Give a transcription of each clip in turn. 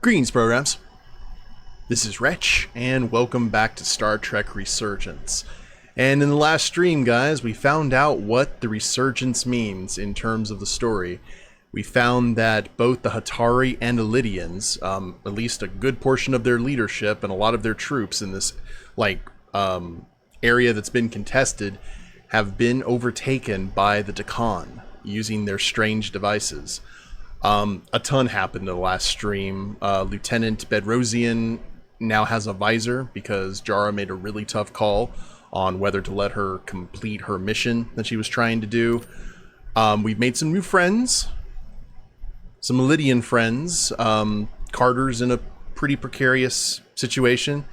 Greetings, programs. This is Wretch, and welcome back to Star Trek Resurgence. And in the last stream, guys, we found out what the Resurgence means in terms of the story. We found that both the Hatari and Illydians, at least a good portion of their leadership and a lot of their troops in this, area that's been contested, have been overtaken by the Tkon using their strange devices. A ton happened in the last stream. Lieutenant Bedrosian now has a visor because Jara made a really tough call on whether to let her complete her mission that she was trying to do. We've made some new friends, some Illydian friends. Carter's in a pretty precarious situation,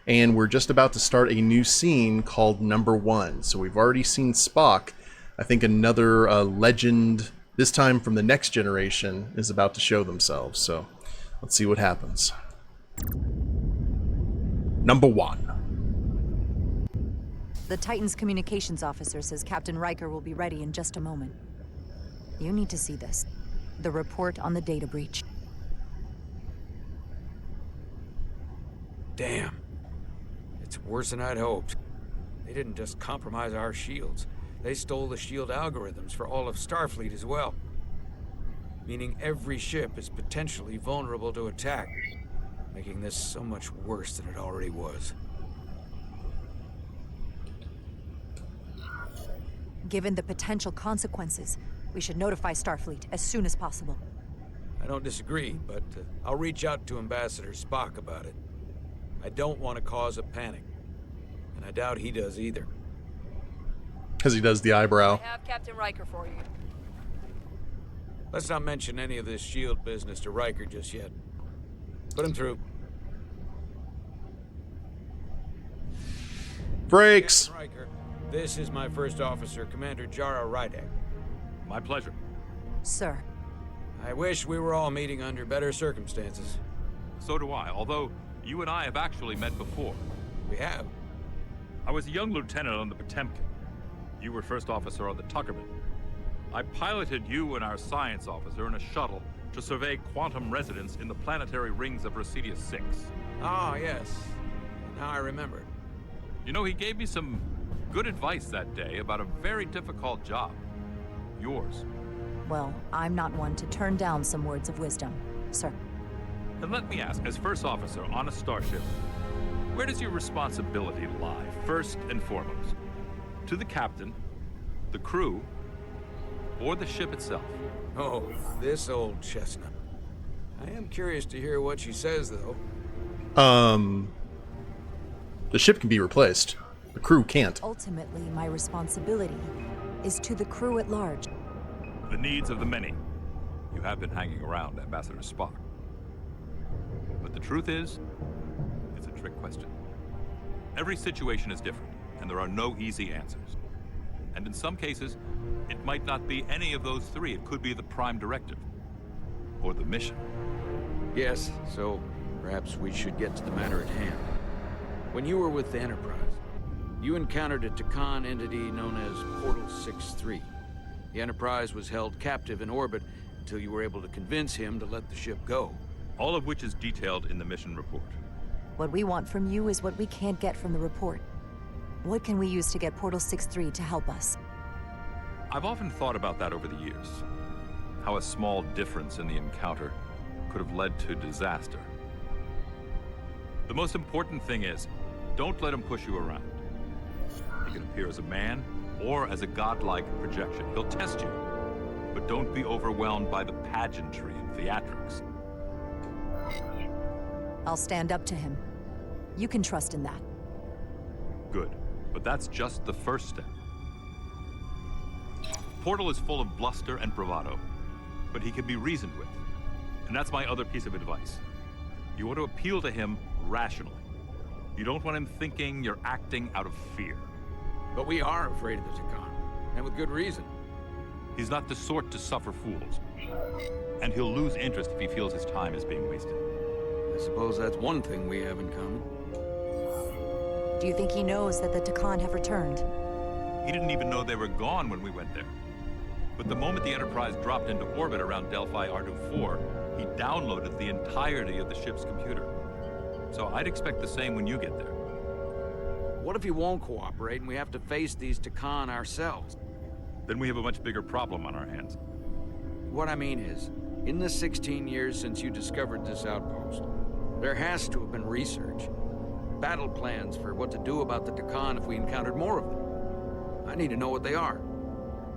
and we're just about to start a new scene called Number One. So we've already seen Spock. I think another legend, this time from the next generation, is about to show themselves. So let's see what happens. Number One. The Titan's communications officer says Captain Riker will be ready in just a moment. You need to see this. The report on the data breach. Damn. It's worse than I'd hoped. They didn't just compromise our shields. They stole the shield algorithms for all of Starfleet as well. Meaning every ship is potentially vulnerable to attack, making this so much worse than it already was. Given the potential consequences, we should notify Starfleet as soon as possible. I don't disagree, but I'll reach out to Ambassador Spock about it. I don't want to cause a panic, and I doubt he does either. Because he does the eyebrow. I have Captain Riker for you. Let's not mention any of this shield business to Riker just yet. Put him through. Brakes! Captain Riker, this is my first officer, Commander Jara Rydek. My pleasure. Sir. I wish we were all meeting under better circumstances. So do I, although you and I have actually met before. We have. I was a young lieutenant on the Potemkin. You were first officer on the Tuckerman. I piloted you and our science officer in a shuttle to survey quantum resonance in the planetary rings of Residius 6. Ah, yes. Now I remember. You know, he gave me some good advice that day about a very difficult job. Yours. Well, I'm not one to turn down some words of wisdom, sir. And let me ask, as first officer on a starship, where does your responsibility lie, first and foremost? To the captain, the crew, or the ship itself? Oh, this old chestnut. I am curious to hear what she says, though. The ship can be replaced. The crew can't. Ultimately, my responsibility is to the crew at large. The needs of the many. You have been hanging around Ambassador Spock. But the truth is, it's a trick question. Every situation is different, and there are no easy answers. And in some cases, it might not be any of those three. It could be the prime directive, or the mission. Yes, so perhaps we should get to the matter at hand. When you were with the Enterprise, you encountered a Tkon entity known as Portal 63. The Enterprise was held captive in orbit until you were able to convince him to let the ship go. All of which is detailed in the mission report. What we want from you is what we can't get from the report. What can we use to get Portal 63 to help us? I've often thought about that over the years. How a small difference in the encounter could have led to disaster. The most important thing is, don't let him push you around. He can appear as a man or as a godlike projection. He'll test you, but don't be overwhelmed by the pageantry and theatrics. I'll stand up to him. You can trust in that. Good, but that's just the first step. Portal is full of bluster and bravado, but he can be reasoned with. And that's my other piece of advice. You want to appeal to him rationally. You don't want him thinking you're acting out of fear. But we are afraid of the Tkon, and with good reason. He's not the sort to suffer fools. And he'll lose interest if he feels his time is being wasted. I suppose that's one thing we have in common. Do you think he knows that the Tkon have returned? He didn't even know they were gone when we went there. But the moment the Enterprise dropped into orbit around Delphi Ardu IV, He downloaded the entirety of the ship's computer. So I'd expect the same when you get there. What if he won't cooperate and we have to face these Tkon ourselves? Then we have a much bigger problem on our hands. What I mean is, in the 16 years since you discovered this outpost, there has to have been research. Battle plans for what to do about the Tkon if we encountered more of them. I need to know what they are.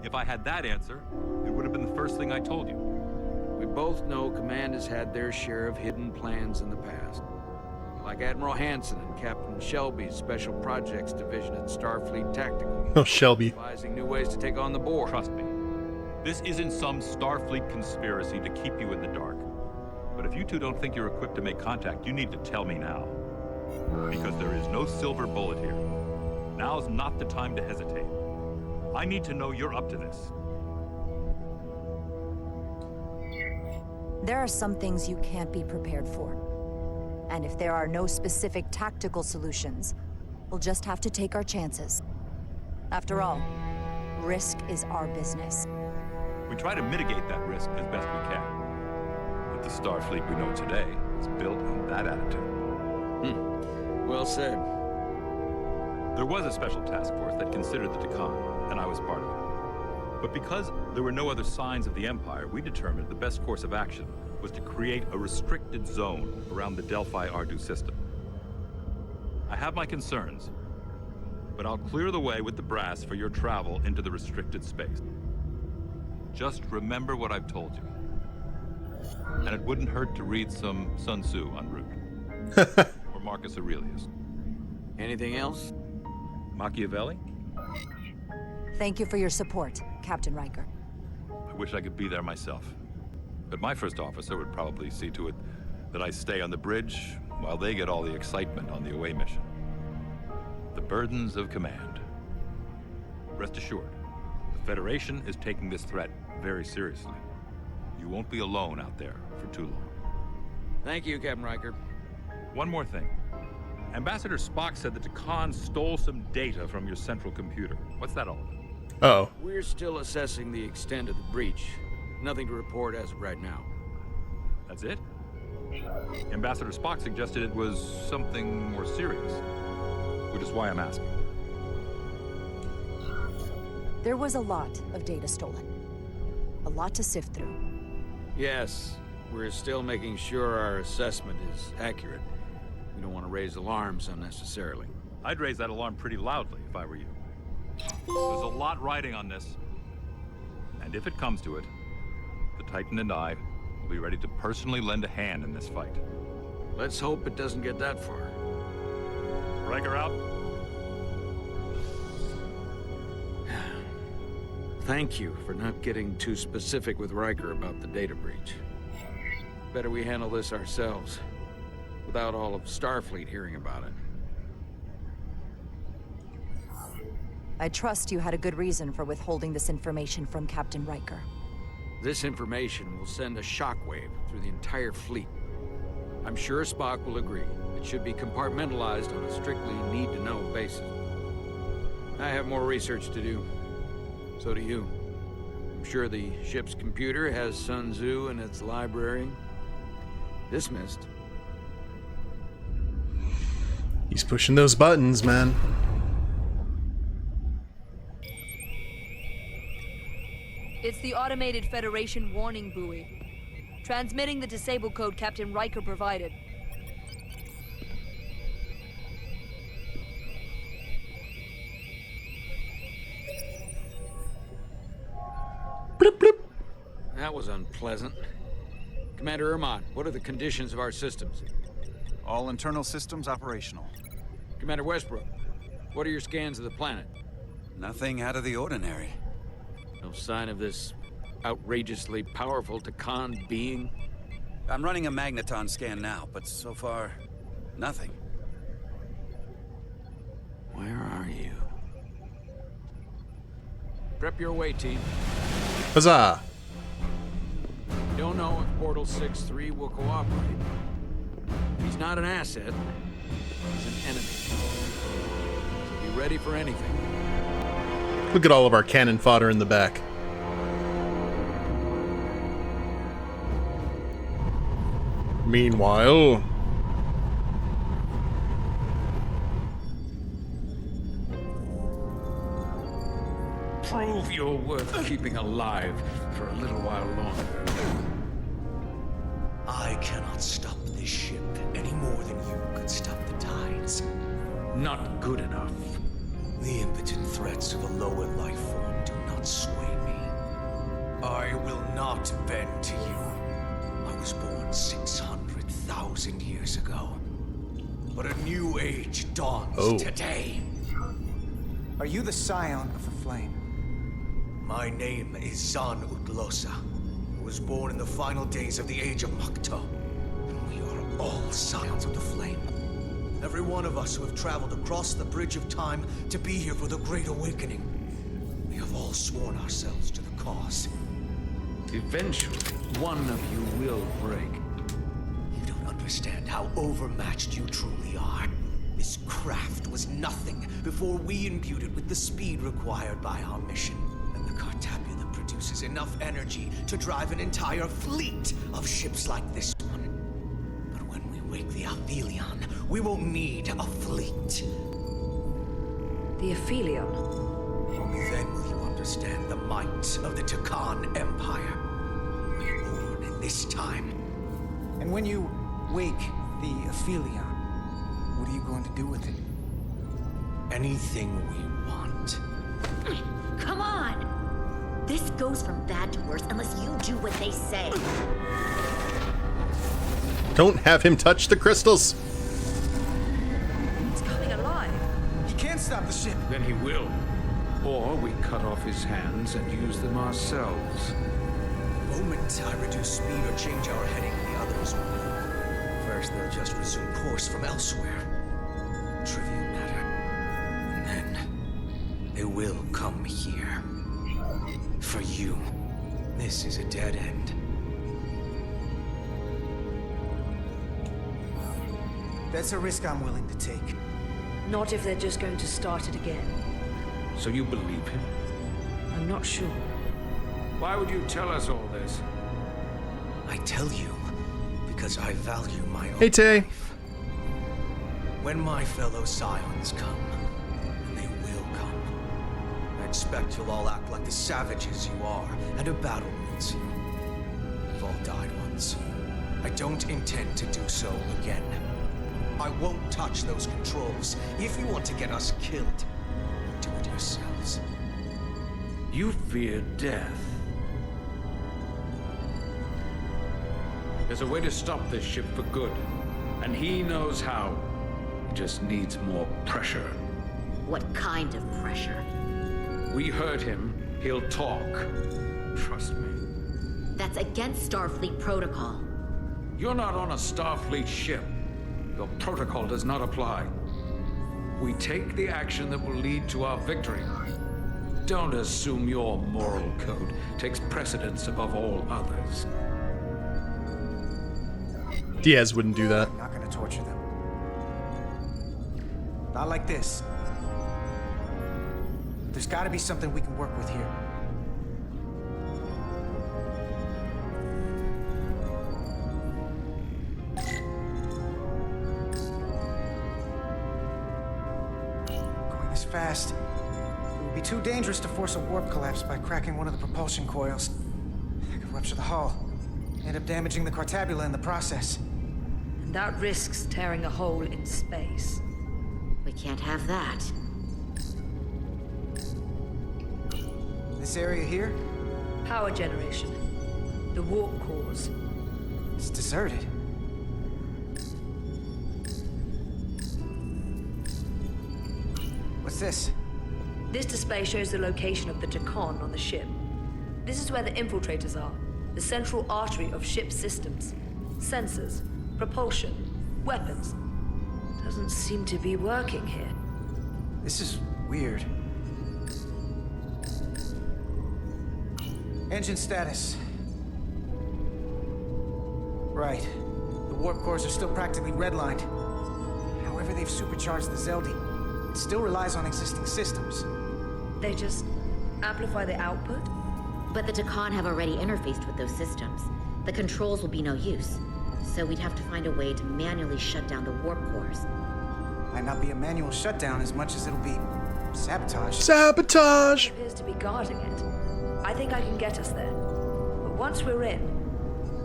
If I had that answer, it would have been the first thing I told you. We both know Command has had their share of hidden plans in the past. Like Admiral Hansen and Captain Shelby's Special Projects Division at Starfleet Tactical. Oh, Shelby. Devising new ways to take on the Borg. Trust me, this isn't some Starfleet conspiracy to keep you in the dark. But if you two don't think you're equipped to make contact, you need to tell me now. Because there is no silver bullet here. Now's not the time to hesitate. I need to know you're up to this. There are some things you can't be prepared for. And if there are no specific tactical solutions, we'll just have to take our chances. After all, risk is our business. We try to mitigate that risk as best we can. But the Starfleet we know today is built on that attitude. Well said. There was a special task force that considered the Tkon, and I was part of it. But because there were no other signs of the Empire, we determined the best course of action was to create a restricted zone around the Delphi Ardu system. I have my concerns, but I'll clear the way with the brass for your travel into the restricted space. Just remember what I've told you. And it wouldn't hurt to read some Sun Tzu en route. Or Marcus Aurelius. Anything else? Machiavelli? Thank you for your support, Captain Riker. I wish I could be there myself. But my first officer would probably see to it that I stay on the bridge while they get all the excitement on the away mission. The burdens of command. Rest assured, the Federation is taking this threat very seriously. You won't be alone out there for too long. Thank you, Captain Riker. One more thing. Ambassador Spock said that Tkon stole some data from your central computer. What's that all about? Oh. We're still assessing the extent of the breach. Nothing to report as of right now. That's it? Ambassador Spock suggested it was something more serious, which is why I'm asking. There was a lot of data stolen. A lot to sift through. Yes, we're still making sure our assessment is accurate. We don't want to raise alarms unnecessarily. I'd raise that alarm pretty loudly if I were you. There's a lot riding on this. And if it comes to it, the Titan and I will be ready to personally lend a hand in this fight. Let's hope it doesn't get that far. Riker out. Thank you for not getting too specific with Riker about the data breach. Better we handle this ourselves, without all of Starfleet hearing about it. I trust you had a good reason for withholding this information from Captain Riker. This information will send a shockwave through the entire fleet. I'm sure Spock will agree. It should be compartmentalized on a strictly need-to-know basis. I have more research to do. So do you. I'm sure the ship's computer has Sun Tzu in its library. Dismissed. He's pushing those buttons, man. It's the automated Federation warning buoy. Transmitting the disable code Captain Riker provided. Bloop, bloop. That was unpleasant. Commander Ermont, what are the conditions of our systems? All internal systems operational. Commander Westbrook, what are your scans of the planet? Nothing out of the ordinary. No sign of this outrageously powerful Tkon being? I'm running a magneton scan now, but so far, nothing. Where are you? Prep your way, team. Huzzah! Don't know if Portal 6-3 will cooperate. He's not an asset. He's an enemy. So be ready for anything. Look at all of our cannon fodder in the back. Meanwhile... Prove you're worth keeping alive for a little while longer. I cannot stop this ship any more than you could stop the tides. Not good enough. The impotent threats of a lower life form do not sway me. I will not bend to you. I was born 600,000 years ago. But a new age dawns today. Are you the Scion of the Flame? My name is Zan Utlosa. I was born in the final days of the Age of Makto. And we are all Scions of the Flame. Every one of us who have traveled across the Bridge of Time to be here for the Great Awakening. We have all sworn ourselves to the cause. Eventually, one of you will break. You don't understand how overmatched you truly are. This craft was nothing before we imbued it with the speed required by our mission. And the Cartabula produces enough energy to drive an entire fleet of ships like this one. But when we wake the Aphelion, we won't need a fleet. The Aphelion? Only then will you understand the might of the Tkon Empire. We're born in this time. And when you wake the Aphelion, what are you going to do with it? Anything we want. Come on! This goes from bad to worse unless you do what they say. Don't have him touch the crystals! It's coming alive. He can't stop the ship. Then he will. Or we cut off his hands and use them ourselves. The moment I reduce speed or change our heading, the others will know. First, they'll just resume course from elsewhere. Trivial matter. And then, they will come here. For you, this is a dead end. That's a risk I'm willing to take. Not if they're just going to start it again. So you believe him? I'm not sure. Why would you tell us all this? I tell you, because I value my own Hey, Tay. life. When my fellow Scions come, and they will come, I expect you'll all act like the savages you are, and a battle meets you. You've all died once. I don't intend to do so again. I won't touch those controls. If you want to get us killed, do it yourselves. You fear death. There's a way to stop this ship for good, and he knows how. He just needs more pressure. What kind of pressure? We heard him. He'll talk. Trust me. That's against Starfleet protocol. You're not on a Starfleet ship. Your protocol does not apply. We take the action that will lead to our victory. Don't assume your moral code takes precedence above all others. Diaz wouldn't do that. I'm not going to torture them. Not like this. There's got to be something we can work with here. Going this fast, it would be too dangerous to force a warp collapse by cracking one of the propulsion coils. I could rupture the hull, end up damaging the Cartabula in the process. And that risks tearing a hole in space. We can't have that. This area here, Power generation. The warp cores. it's deserted. What's this? This display shows the location of the Tkon on the ship. This is where the infiltrators are. The central artery of ship systems. Sensors. Propulsion. Weapons. Doesn't seem to be working here. This is weird. Engine status. Right. The warp cores are still practically redlined. However, they've supercharged the Zeldi. It still relies on existing systems. They just amplify the output? But the Tkon have already interfaced with those systems. The controls will be no use. So we'd have to find a way to manually shut down the warp cores. Might not be a manual shutdown as much as it'll be sabotage. Sabotage! He appears to be guarding it. I think I can get us there. But once we're in,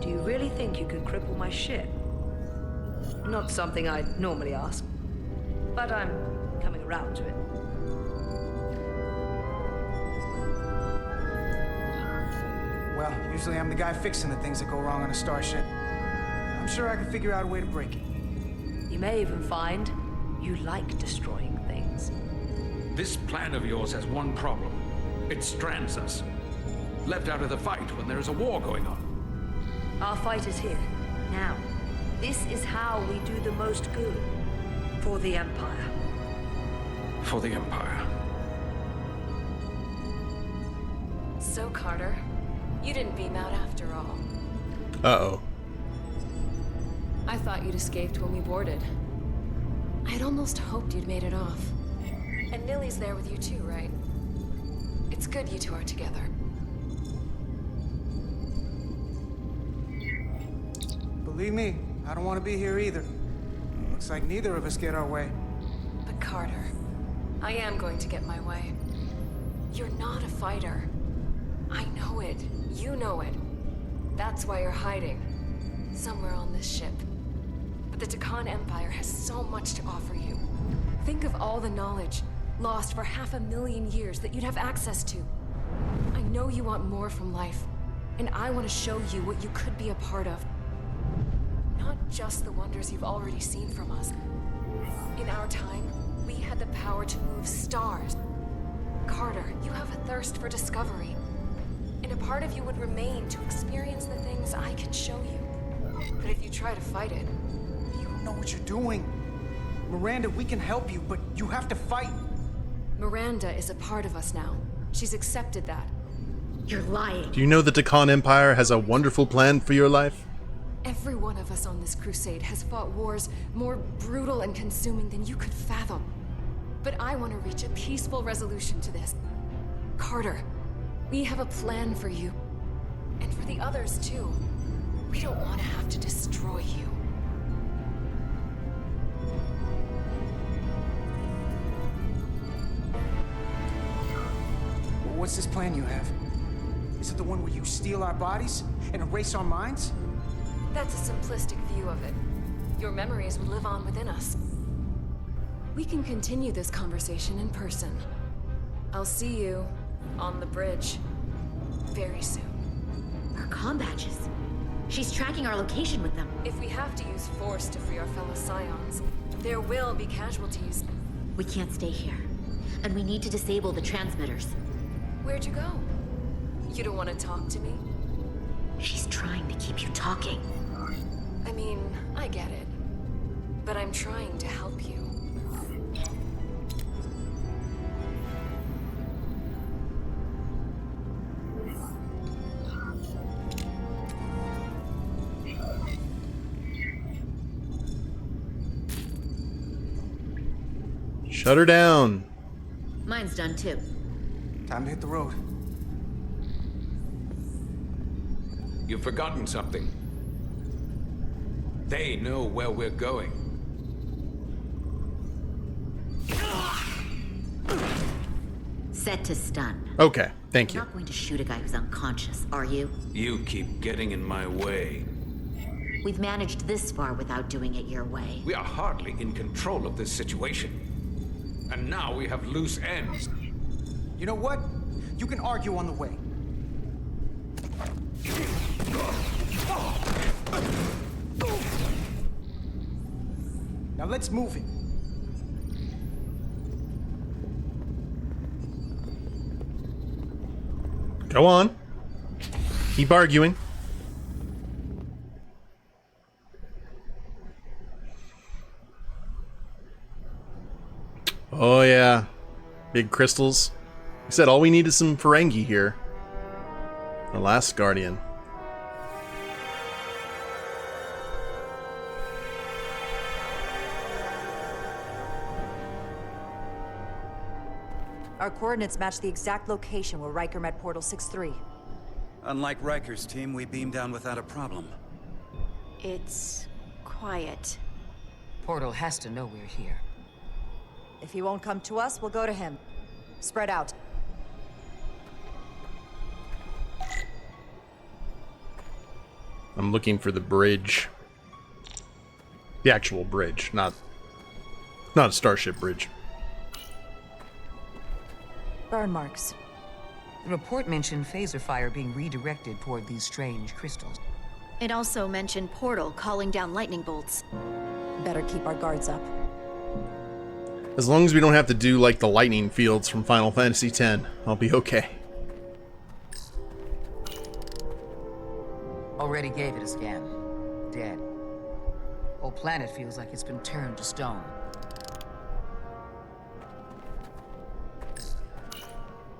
do you really think you could cripple my ship? Not something I'd normally ask, but I'm coming around to it. Well, usually I'm the guy fixing the things that go wrong on a starship. I'm sure I can figure out a way to break it. You may even find you like destroying things. This plan of yours has one problem. It strands us. Left out of the fight when there is a war going on. Our fight is here, now. This is how we do the most good. For the Empire. For the Empire. So, Carter, you didn't beam out after all. Uh-oh. I thought you'd escaped when we boarded. I had almost hoped you'd made it off. And Nilly's there with you too, right? It's good you two are together. Believe me, I don't want to be here either. Looks like neither of us get our way. But Carter, I am going to get my way. You're not a fighter. I know it. You know it. That's why you're hiding. Somewhere on this ship. But the Tkon Empire has so much to offer you. Think of all the knowledge lost for 500,000 years that you'd have access to. I know you want more from life, and I want to show you what you could be a part of. Not just the wonders you've already seen from us. In our time, we had the power to move stars. Carter, you have a thirst for discovery. And a part of you would remain to experience the things I can show you. But if you try to fight it... You don't know what you're doing. Miranda, we can help you, but you have to fight. Miranda is a part of us now. She's accepted that. You're lying. Do you know the Tkon Empire has a wonderful plan for your life? Every one of us on this crusade has fought wars more brutal and consuming than you could fathom. But I want to reach a peaceful resolution to this. Carter, we have a plan for you. And for the others, too. We don't want to have to destroy you. What's this plan you have? Is it the one where you steal our bodies and erase our minds? That's a simplistic view of it. Your memories will live on within us. We can continue this conversation in person. I'll see you on the bridge very soon. Our comm badges. She's tracking our location with them. If we have to use force to free our fellow Scions, there will be casualties. We can't stay here. And we need to disable the transmitters. Where'd you go? You don't want to talk to me? She's trying to keep you talking. I mean, I get it. But I'm trying to help you. Shut her down. Mine's done too. Time to hit the road. You've forgotten something. They know where we're going. Set to stun. Okay, thank You're you. not going to shoot a guy who's unconscious, are you? You keep getting in my way. We've managed this far without doing it your way. We are hardly in control of this situation. And now we have loose ends. You know what? You can argue on the way. Now let's move it. Go on. Keep arguing. Oh yeah. Big crystals. I said all we need is some Ferengi here. The last Guardian. Our coordinates match the exact location where Riker met Portal 6-3. Unlike Riker's team, we beamed down without a problem. It's quiet. Portal has to know we're here. If he won't come to us, we'll go to him. Spread out. I'm looking for the bridge. The actual bridge, not a starship bridge. Burn marks. The report mentioned phaser fire being redirected toward these strange crystals. It also mentioned Portal calling down lightning bolts. Better keep our guards up. As long as we don't have to do like the lightning fields from Final Fantasy X, I'll be okay. Already gave it a scan. Dead. Whole planet feels like it's been turned to stone.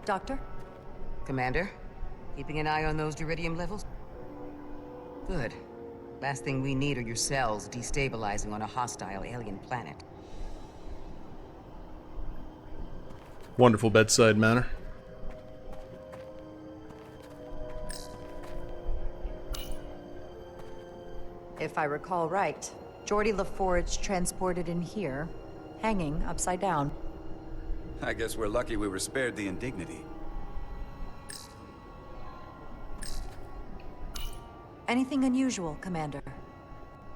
Doctor? Commander, keeping an eye on those duridium levels? Good. Last thing we need are your cells destabilizing on a hostile alien planet. Wonderful bedside manner. If I recall right, Geordi LaForge transported in here, hanging upside down. I guess we're lucky we were spared the indignity. Anything unusual, Commander?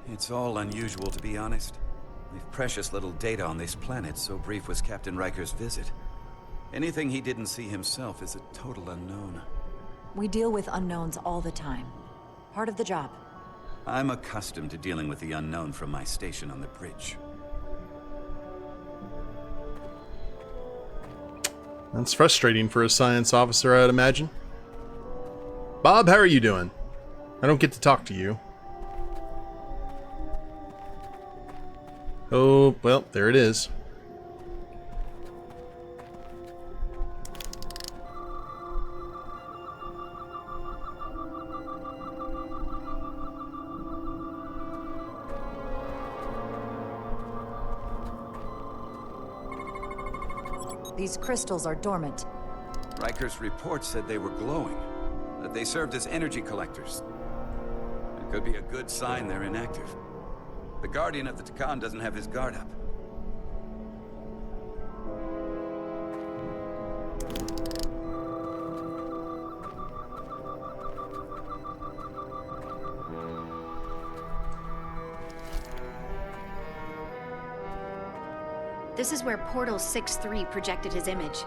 It's all unusual, to be honest. We've precious little data on this planet, so brief was Captain Riker's visit. Anything he didn't see himself is a total unknown. We deal with unknowns all the time. Part of the job. I'm accustomed to dealing with the unknown from my station on the bridge. That's frustrating for a science officer, I'd imagine. Bob, how are you doing? I don't get to talk to you. Oh, well, there it is. These crystals are dormant. Riker's report said they were glowing, that they served as energy collectors. It could be a good sign they're inactive. The Guardian of the Tkon doesn't have his guard up. This is where Portal 6-3 projected his image.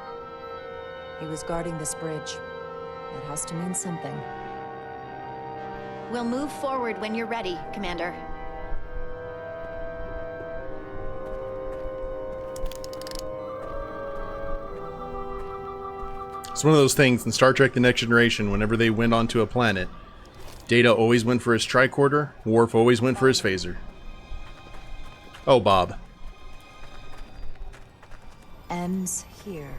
He was guarding this bridge. That has to mean something. We'll move forward when you're ready, Commander. It's one of those things in Star Trek The Next Generation, whenever they went onto a planet, Data always went for his tricorder, Worf always went for his phaser. Oh, Bob. Ends here.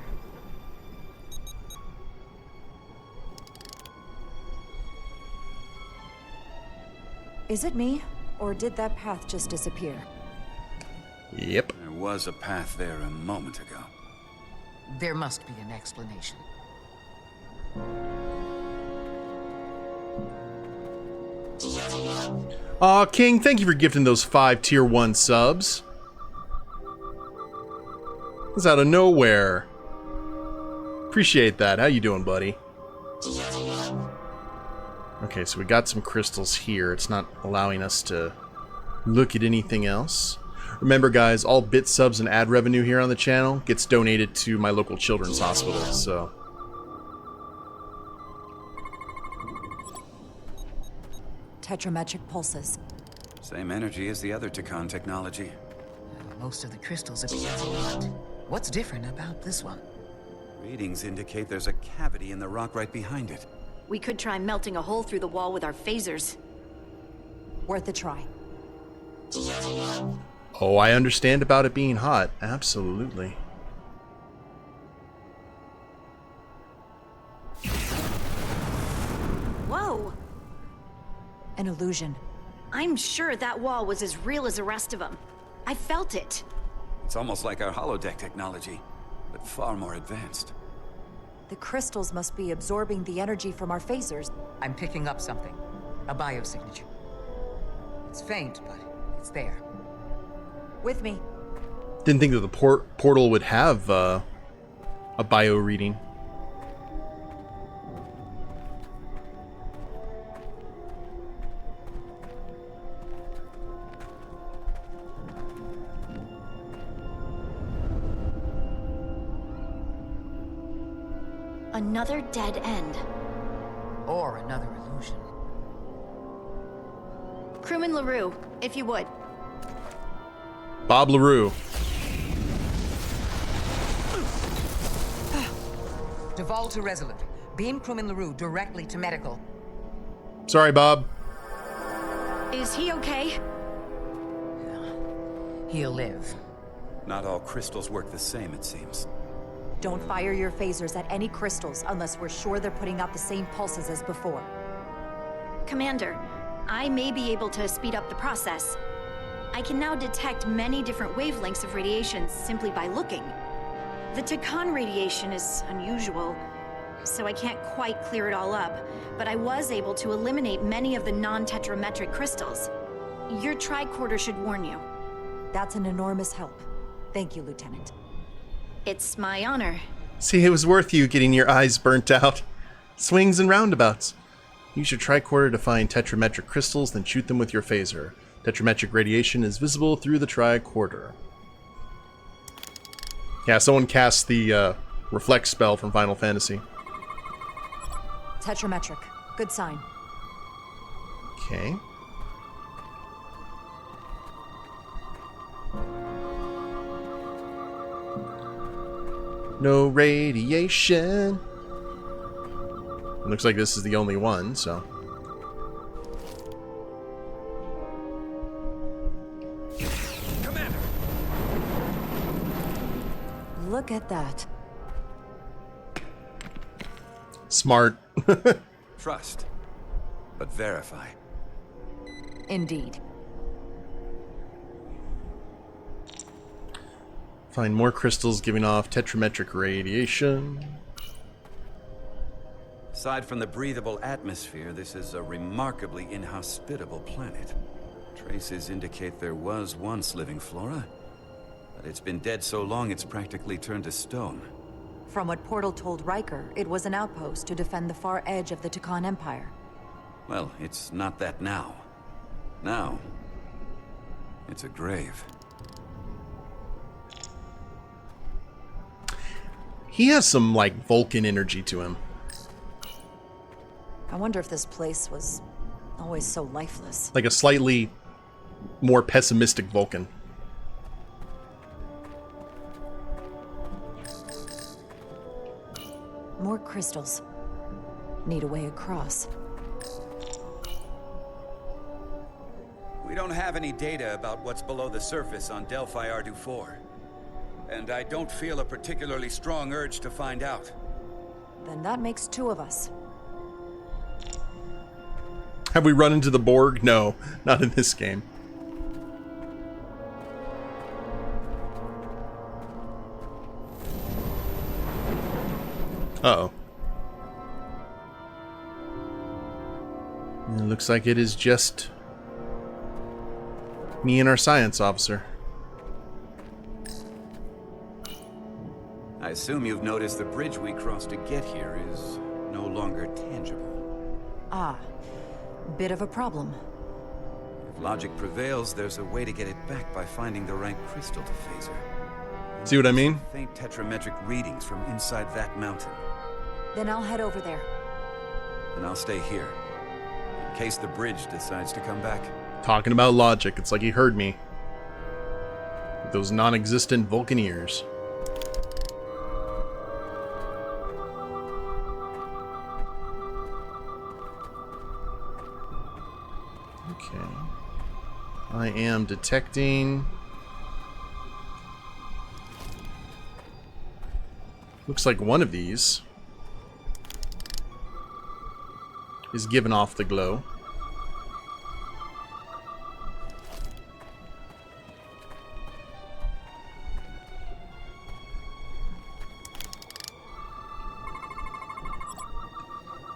Is it me, or did that path just disappear? Yep. There was a path there a moment ago. There must be an explanation. Aw, King, thank you for gifting those 5 Tier 1 subs. It's out of nowhere. Appreciate that. How you doing, buddy? Okay, so we got some crystals here. It's not allowing us to look at anything else. Remember, guys, all bit subs and ad revenue here on the channel gets donated to my local children's hospital, so... Tetrametric pulses. Same energy as the other Tkon technology. Most of the crystals appear hot. What's different about this one? Readings indicate there's a cavity in the rock right behind it. We could try melting a hole through the wall with our phasers. Worth a try. Oh, I understand about it being hot. Absolutely. Whoa! An illusion. I'm sure that wall was as real as the rest of them. I felt it. It's almost like our holodeck technology, but far more advanced. The crystals must be absorbing the energy from our phasers. I'm picking up something. A biosignature. It's faint, but it's there. With me. Didn't think that the portal would have a bio reading. Another dead end. Or another illusion. Crewman LaRue, if you would. Bob LaRue. Devolve to Resolute. Beam Crewman LaRue directly to medical. Sorry, Bob. Is he okay? He'll live. Not all crystals work the same, it seems. Don't fire your phasers at any crystals unless we're sure they're putting out the same pulses as before. Commander, I may be able to speed up the process. I can now detect many different wavelengths of radiation simply by looking. The Tkon radiation is unusual, so I can't quite clear it all up, but I was able to eliminate many of the non-tetrametric crystals. Your tricorder should warn you. That's an enormous help. Thank you, Lieutenant. It's my honor. See, it was worth you getting your eyes burnt out. Swings and roundabouts. Use your tricorder to find tetrametric crystals, then shoot them with your phaser. Tetrametric radiation is visible through the tricorder. Yeah, someone cast the reflect spell from Final Fantasy. Tetrametric. Good sign. Okay. No radiation. It looks like this is the only one, so. Commander! Look at that. Smart. Trust, but verify. Indeed. Find more crystals giving off tetrametric radiation. Aside from the breathable atmosphere, this is a remarkably inhospitable planet. Traces indicate there was once living flora, but it's been dead so long it's practically turned to stone. From what Portal told Riker, it was an outpost to defend the far edge of the Tkon Empire. Well, it's not that now. Now, it's a grave. He has some, like, Vulcan energy to him. I wonder if this place was always so lifeless. Like a slightly more pessimistic Vulcan. More crystals. Need a way across. We don't have any data about what's below the surface on Delphi Ardu IV. And I don't feel a particularly strong urge to find out. Then that makes two of us. Have we run into the Borg? No, not in this game. Uh-oh. It looks like it is just me and our science officer. I assume you've noticed the bridge we crossed to get here is no longer tangible. Ah, bit of a problem. If logic prevails, there's a way to get it back by finding the right crystal to phaser. See what I mean? Faint tetrametric readings from inside that mountain. Then I'll head over there. And I'll stay here, in case the bridge decides to come back. Talking about logic, it's like he heard me. With those non-existent Vulcan ears. Okay. I am detecting... Looks like one of these is giving off the glow.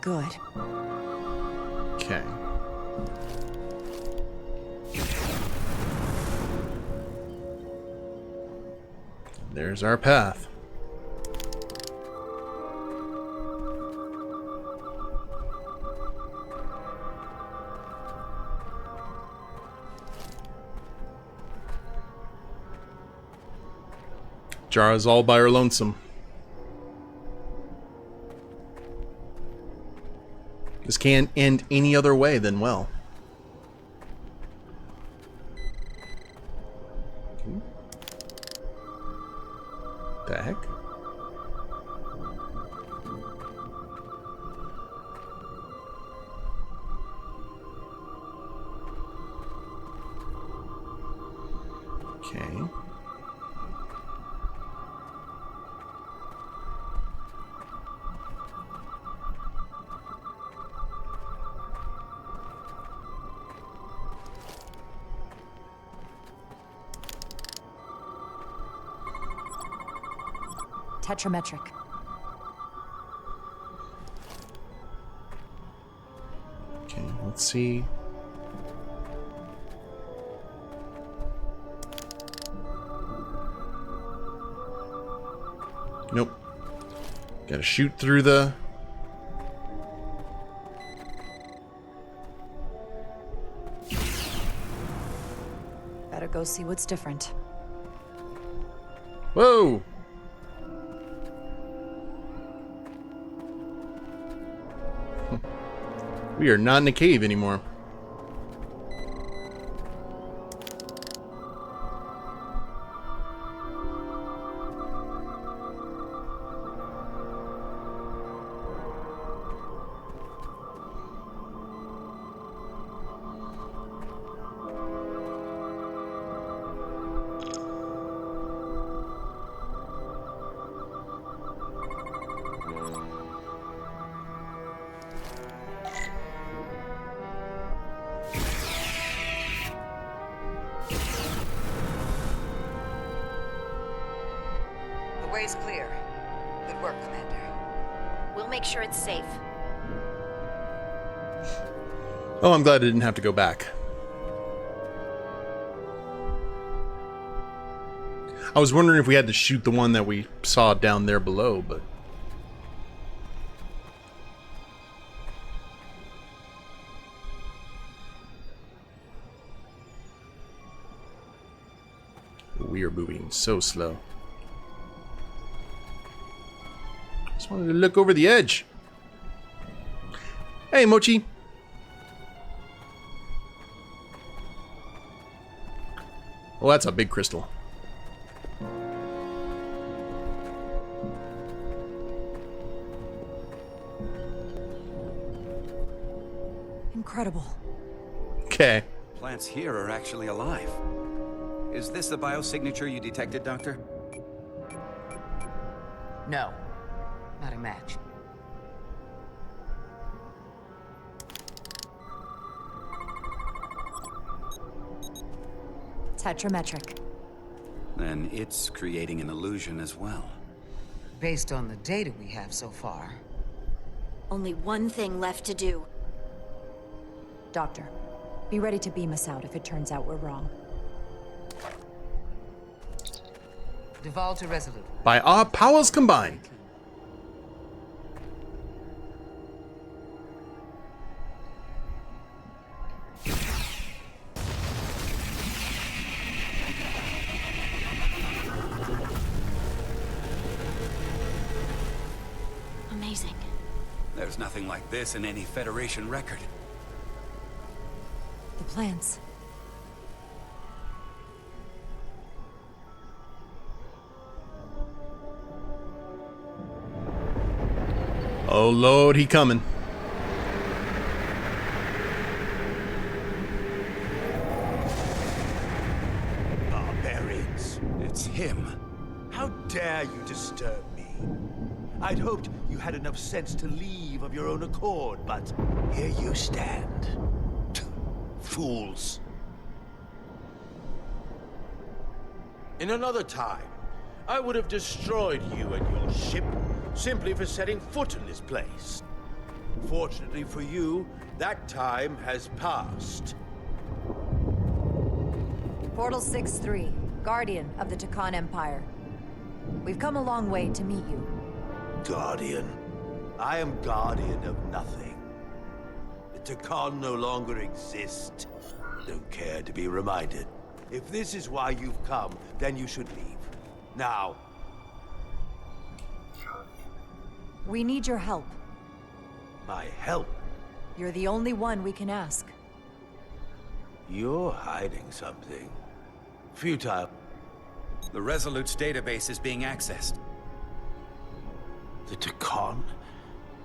Good. Okay. There's our path. Jara's all by her lonesome. This can't end any other way than well. The heck? Okay. Tetrametric. Okay, let's see. Nope. Gotta shoot through the... Better go see what's different. Whoa! We are not in a cave anymore. The way's clear. Good work, Commander. We'll make sure it's safe. Oh, I'm glad I didn't have to go back. I was wondering if we had to shoot the one that we saw down there below, but... we are moving so slow. Just wanted to look over the edge. Hey, Mochi. Oh, that's a big crystal. Incredible. Okay. Plants here are actually alive. Is this the biosignature you detected, Doctor? No. Not a match. Tetrametric. Then it's creating an illusion as well. Based on the data we have so far. Only one thing left to do. Doctor, be ready to beam us out if it turns out we're wrong. Devolve to Resolute. By our powers combined. Amazing. There's nothing like this in any Federation record. The plans. Oh Lord, he coming. Barbarians. It's him. How dare you disturb me? I'd hoped you had enough sense to leave of your own accord, but here you stand. Fools. In another time, I would have destroyed you and your ship simply for setting foot in this place. Fortunately for you, that time has passed. Portal 6-3, Guardian of the Tkon Empire. We've come a long way to meet you. Guardian. I am guardian of nothing. The Tkon no longer exist. Don't care to be reminded. If this is why you've come, then you should leave. Now. We need your help. My help? You're the only one we can ask. You're hiding something. Futile. The Resolute's database is being accessed. The Tkon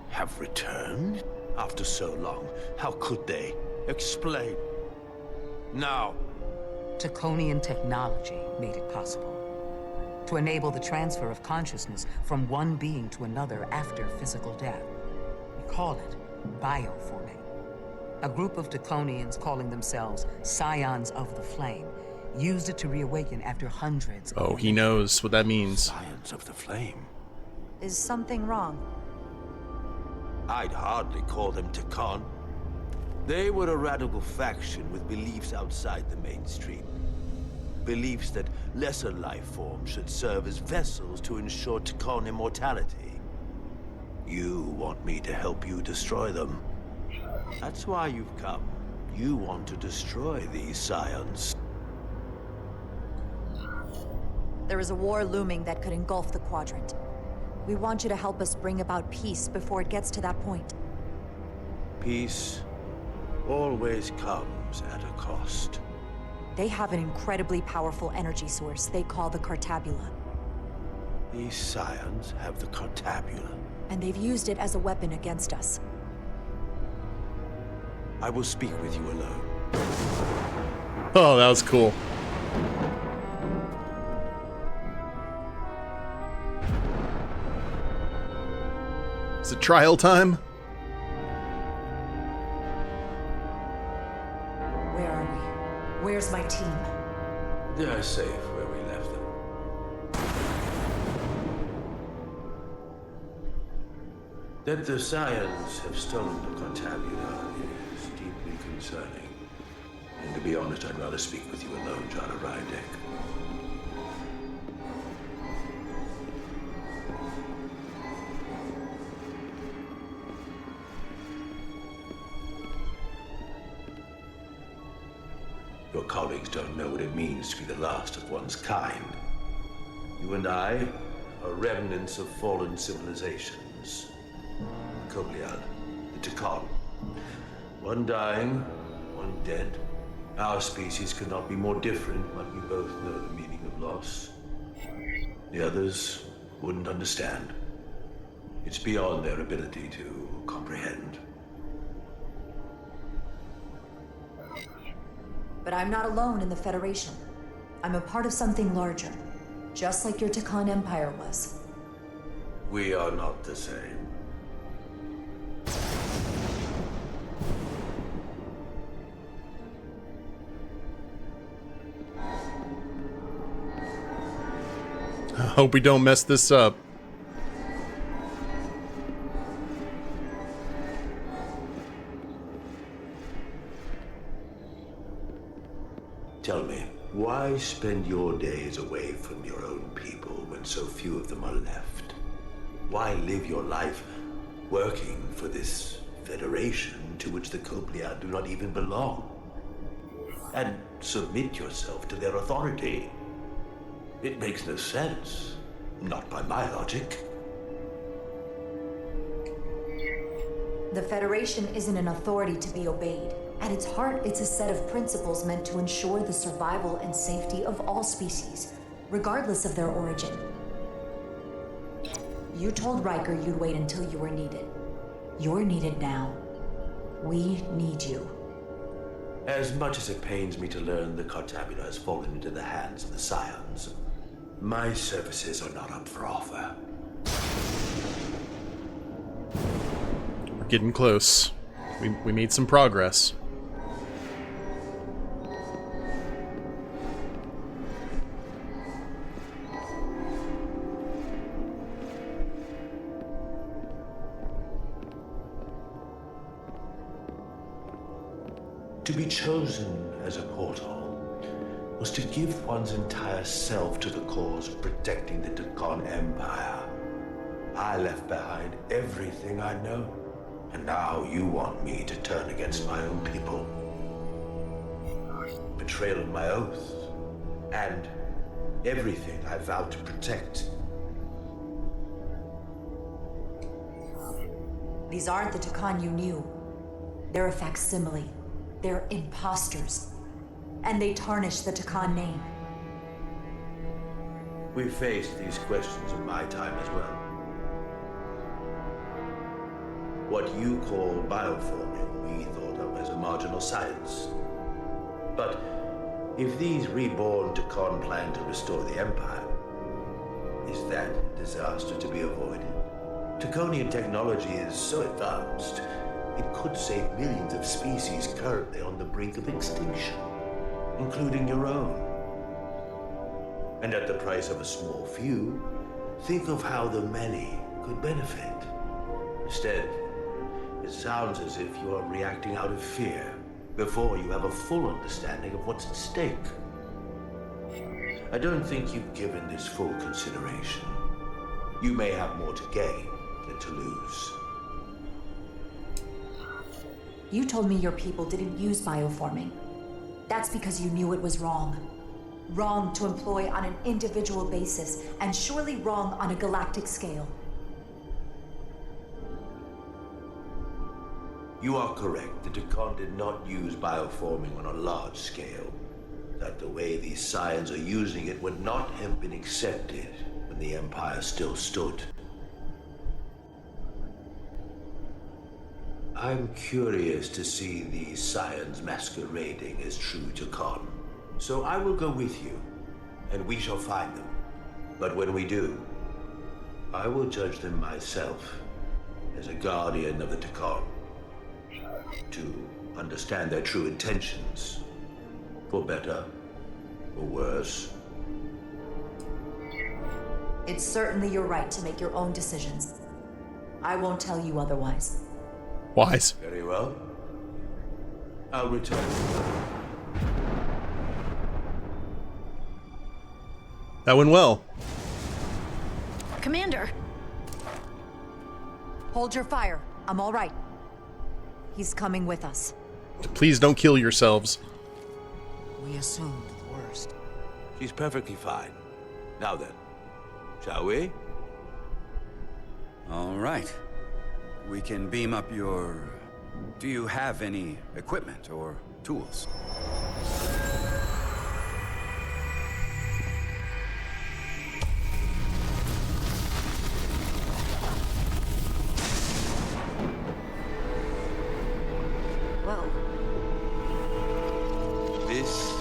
have returned? After so long, how could they? Explain. Now. Tkonian technology made it possible. To enable the transfer of consciousness from one being to another after physical death. We call it bioforming. A group of Tkonians calling themselves Scions of the Flame used it to reawaken after hundreds of Oh, he knows what that means. Scions of the Flame. Is something wrong? I'd hardly call them Tkon. They were a radical faction with beliefs outside the mainstream. Beliefs that lesser life forms should serve as vessels to ensure Tkon immortality. You want me to help you destroy them. That's why you've come. You want to destroy these Scions. There is a war looming that could engulf the Quadrant. We want you to help us bring about peace before it gets to that point. Peace always comes at a cost. They have an incredibly powerful energy source they call the Cartabula. These Scions have the Cartabula. And they've used it as a weapon against us. I will speak with you alone. Oh, that was cool. Is it trial time? Where are we? Where's my team? They're safe where we left them. That the Scions have stolen the Cartabula is deeply concerning. And to be honest, I'd rather speak with you alone, Jara Rydek. Your colleagues don't know what it means to be the last of one's kind. You and I are remnants of fallen civilizations. The Kobliad, the Tkon. One dying, one dead. Our species could not be more different, but we both know the meaning of loss. The others wouldn't understand. It's beyond their ability to comprehend. But I'm not alone in the Federation. I'm a part of something larger, just like your Tkon Empire was. We are not the same. I hope we don't mess this up. Tell me, why spend your days away from your own people when so few of them are left? Why live your life working for this federation to which the Kobliad do not even belong? And submit yourself to their authority? It makes no sense. Not by my logic. The Federation isn't an authority to be obeyed. At its heart, it's a set of principles meant to ensure the survival and safety of all species, regardless of their origin. You told Riker you'd wait until you were needed. You're needed now. We need you. As much as it pains me to learn the Cartabula has fallen into the hands of the Scions, my services are not up for offer. We're getting close. We made some progress. To be chosen as a portal was to give one's entire self to the cause of protecting the Tkon Empire. I left behind everything I know, and now you want me to turn against my own people. Betrayal of my oath, and everything I vowed to protect. These aren't the Tkon you knew. They're a facsimile. They're imposters. And they tarnish the Tkon name. We faced these questions in my time as well. What you call bioforming, we thought of as a marginal science. But if these reborn Tkon plan to restore the Empire, is that disaster to be avoided? Tkonian technology is so advanced, it could save millions of species currently on the brink of extinction, including your own. And at the price of a small few, think of how the many could benefit. Instead, it sounds as if you are reacting out of fear before you have a full understanding of what's at stake. I don't think you've given this full consideration. You may have more to gain than to lose. You told me your people didn't use bioforming. That's because you knew it was wrong. Wrong to employ on an individual basis, and surely wrong on a galactic scale. You are correct. The Tkon did not use bioforming on a large scale. That the way these Scions are using it would not have been accepted when the Empire still stood. I'm curious to see these Scions masquerading as true Tkon. So I will go with you, and we shall find them. But when we do, I will judge them myself as a guardian of the Tkon, to understand their true intentions, for better or worse. It's certainly your right to make your own decisions. I won't tell you otherwise. Wise. Very well. I'll return. That went well. Commander! Hold your fire. I'm all right. He's coming with us. Please don't kill yourselves. We assumed the worst. She's perfectly fine. Now then, shall we? All right. We can beam up your... Do you have any equipment or tools? Whoa. This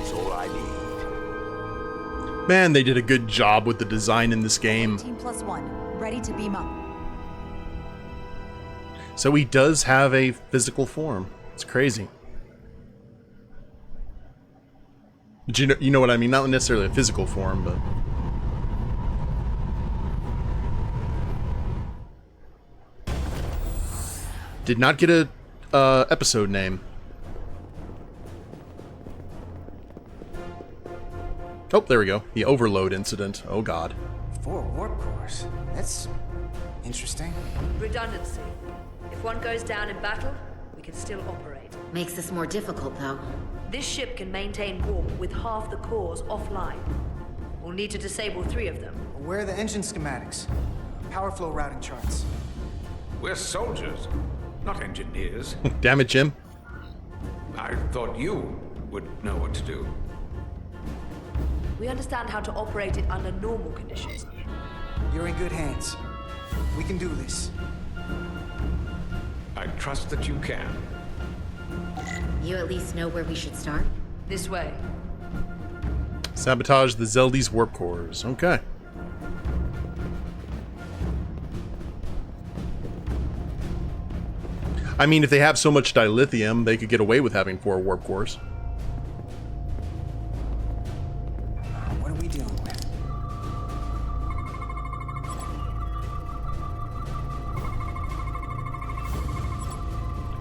is all I need. Man, they did a good job with the design in this game. 18+1, ready to beam up. So he does have a physical form. It's crazy. But you know what I mean? Not necessarily a physical form, but... Did not get a episode name. Oh, there we go. The overload incident. Oh god. 4 warp cores. That's interesting. Redundancy. If one goes down in battle, we can still operate. Makes this more difficult, though. This ship can maintain warp with half the cores offline. We'll need to disable 3 of them. Where are the engine schematics? Power flow routing charts. We're soldiers, not engineers. Damn it, Jim. I thought you would know what to do. We understand how to operate it under normal conditions. You're in good hands. We can do this. I trust that you can. You at least know where we should start? This way. Sabotage the Zeldy's warp cores. Okay. I mean, if they have so much dilithium, they could get away with having 4 warp cores. What are we dealing with?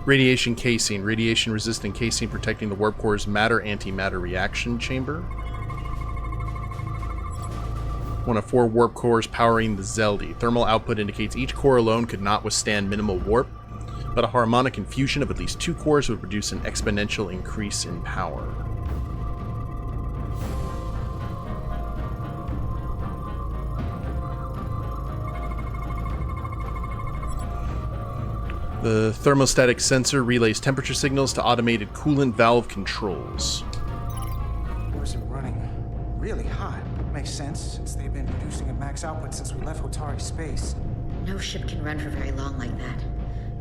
Radiation casing. Radiation-resistant casing protecting the warp core's matter-antimatter reaction chamber. One of 4 warp cores powering the Zeldi. Thermal output indicates each core alone could not withstand minimal warp, but a harmonic infusion of at least 2 cores would produce an exponential increase in power. The thermostatic sensor relays temperature signals to automated coolant valve controls. Cores are running really hot. Makes sense, since they've been producing at max output since we left Hotari space. No ship can run for very long like that.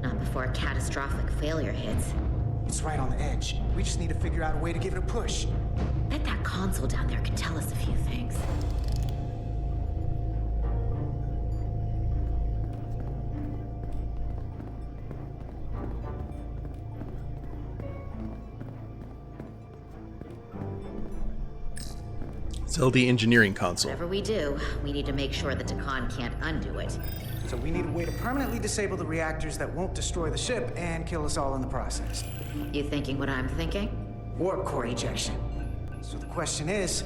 Not before a catastrophic failure hits. It's right on the edge. We just need to figure out a way to give it a push. Bet that console down there could tell us a few things. Zeldi engineering console. Whatever we do, we need to make sure the Tkon can't undo it. So we need a way to permanently disable the reactors that won't destroy the ship and kill us all in the process. You thinking what I'm thinking? Warp core ejection. So the question is,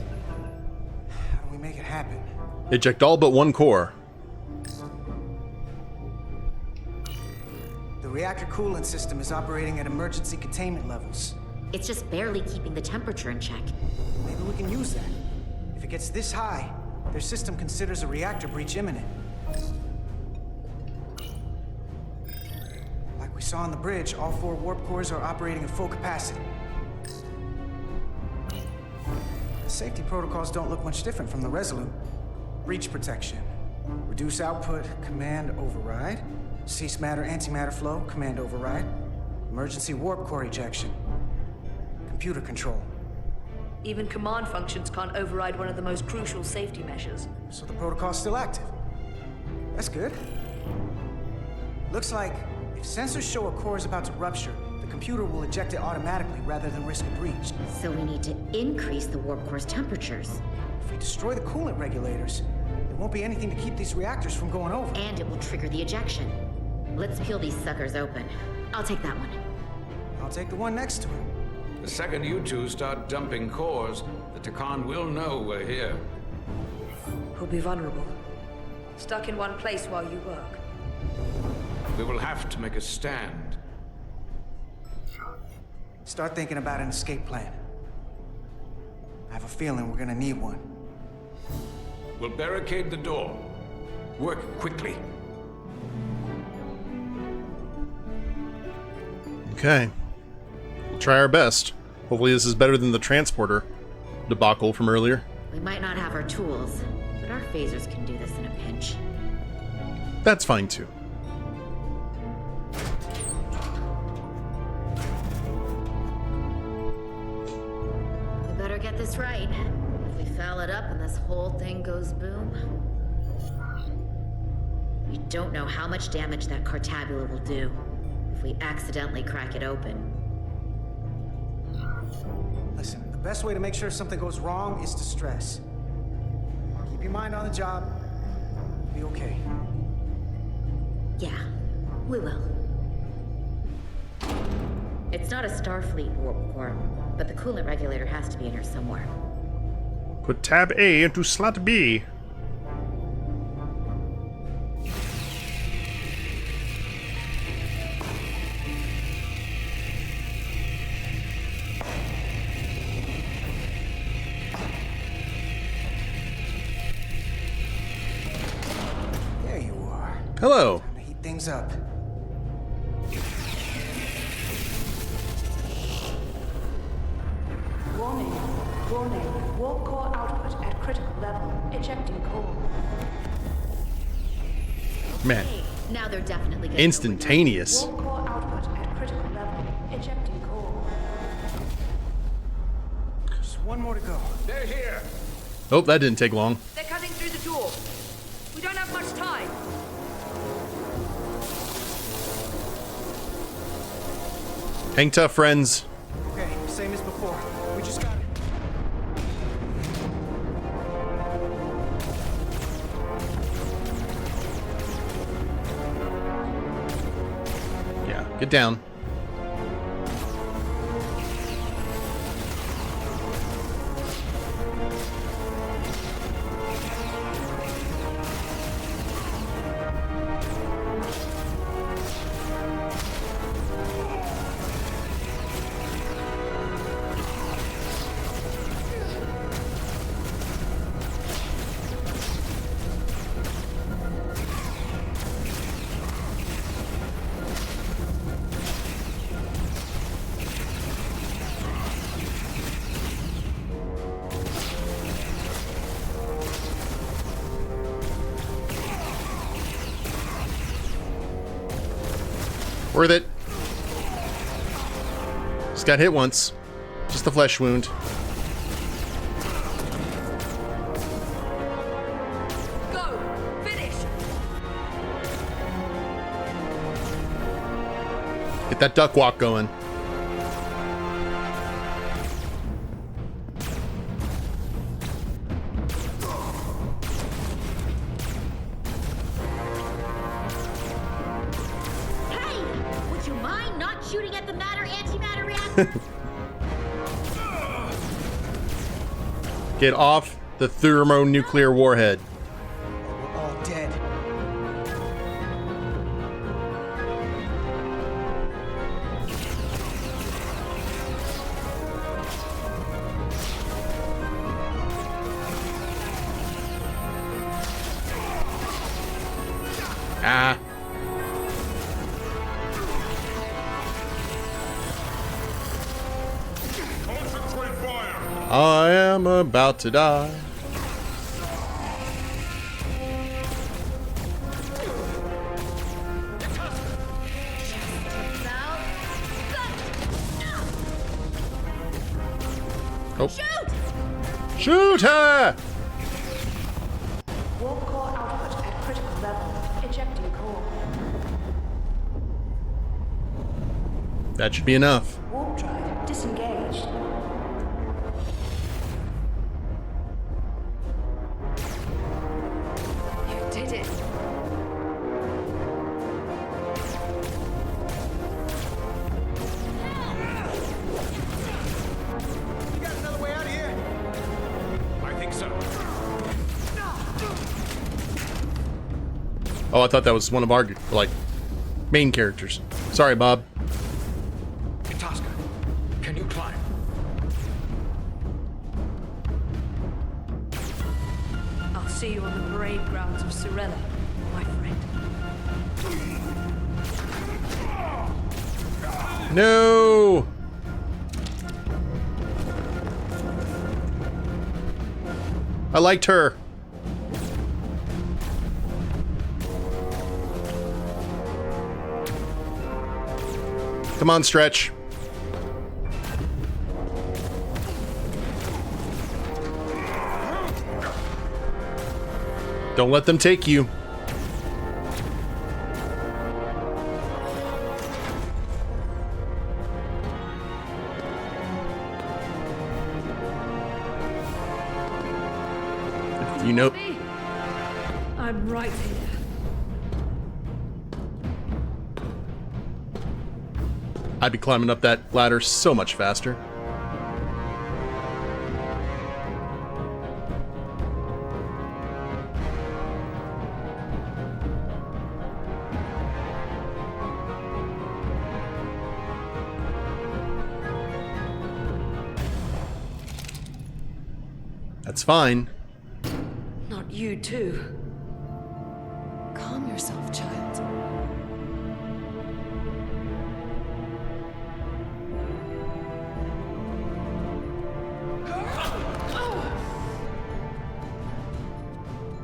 how do we make it happen? Eject all but 1 core. The reactor coolant system is operating at emergency containment levels. It's just barely keeping the temperature in check. Maybe we can use that. If it gets this high, their system considers a reactor breach imminent. Like we saw on the bridge, all 4 warp cores are operating at full capacity. The safety protocols don't look much different from the Resolute. Breach protection. Reduce output, command override. Cease matter, antimatter flow, command override. Emergency warp core ejection. Computer control. Even command functions can't override one of the most crucial safety measures. So the protocol's still active. That's good. Looks like if sensors show a core is about to rupture, the computer will eject it automatically rather than risk a breach. So we need to increase the warp core's temperatures. If we destroy the coolant regulators, there won't be anything to keep these reactors from going over. And it will trigger the ejection. Let's peel these suckers open. I'll take that one. I'll take the one next to it. The second you two start dumping cores, the Tkon will know we're here. We'll be vulnerable. Stuck in one place while you work. We will have to make a stand. Start thinking about an escape plan. I have a feeling we're gonna need one. We'll barricade the door. Work quickly. Okay. We'll try our best. Hopefully this is better than the transporter debacle from earlier. We might not have our tools, but our phasers can do this in a pinch. That's fine too. We better get this right. If we foul it up and this whole thing goes boom... We don't know how much damage that cartabula will do if we accidentally crack it open. Listen, the best way to make sure something goes wrong is to stress. Keep your mind on the job. Be okay. Yeah, we will. It's not a Starfleet warp core, but the coolant regulator has to be in here somewhere. Put tab A into slot B. There you are. Hello. Time to heat things up. Warning. Warning. Warp core output at critical level. Ejecting core. Man, Now they're definitely getting instantaneous. Warp core output at critical level. Ejecting core. Just one more to go. They're here. Oh, that didn't take long. They're cutting through the door. We don't have much time. Hang tough, friends. Okay, same as before. We just got it. Yeah, get down. Worth it. Just got hit once. Just a flesh wound. Go! Finish! Get that duck walk going. Hey! Would you mind not shooting at the matter-antimatter reactor? Get off the thermonuclear warhead. We're all dead. Ah. I am about to die. Oh. Shoot her! Warp core output at critical level. Ejecting core. That should be enough. Warp drive disengaged. You did it. You got another way out of here? I think so. Oh, I thought that was one of our, like, main characters. Sorry, Bob. Tosca, can you climb? I'll see you on the parade grounds of Sorella, my friend. No! I liked her. Come on, Stretch. Don't let them take you. You know. I'm right here. I'd be climbing up that ladder so much faster. That's fine. Not you too. Calm yourself, child.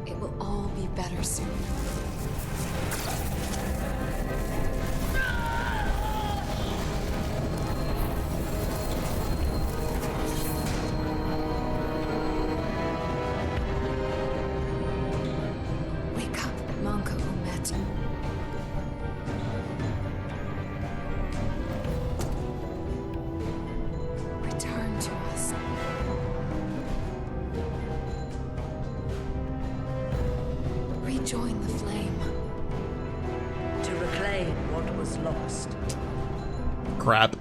It will all be better soon. Wake up, Manka Umet. Return to us. Rejoin the flame. To reclaim what was lost. Crap.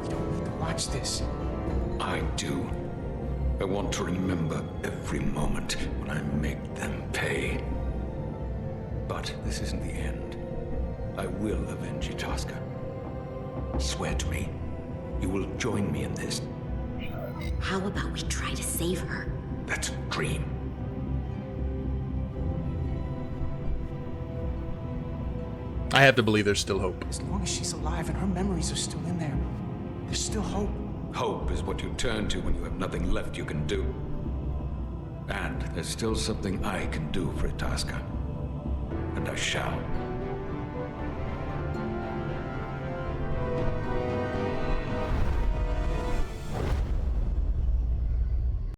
You don't need to watch this. I do. I want to remember every moment when I make them pay. But this isn't the end. I will avenge Itasca. Swear to me, you will join me in this. How about we try to save her? That's a dream. I have to believe there's still hope. As long as she's alive and her memories are still in there, there's still hope. Hope is what you turn to when you have nothing left you can do. And there's still something I can do for Itasca. and I shall.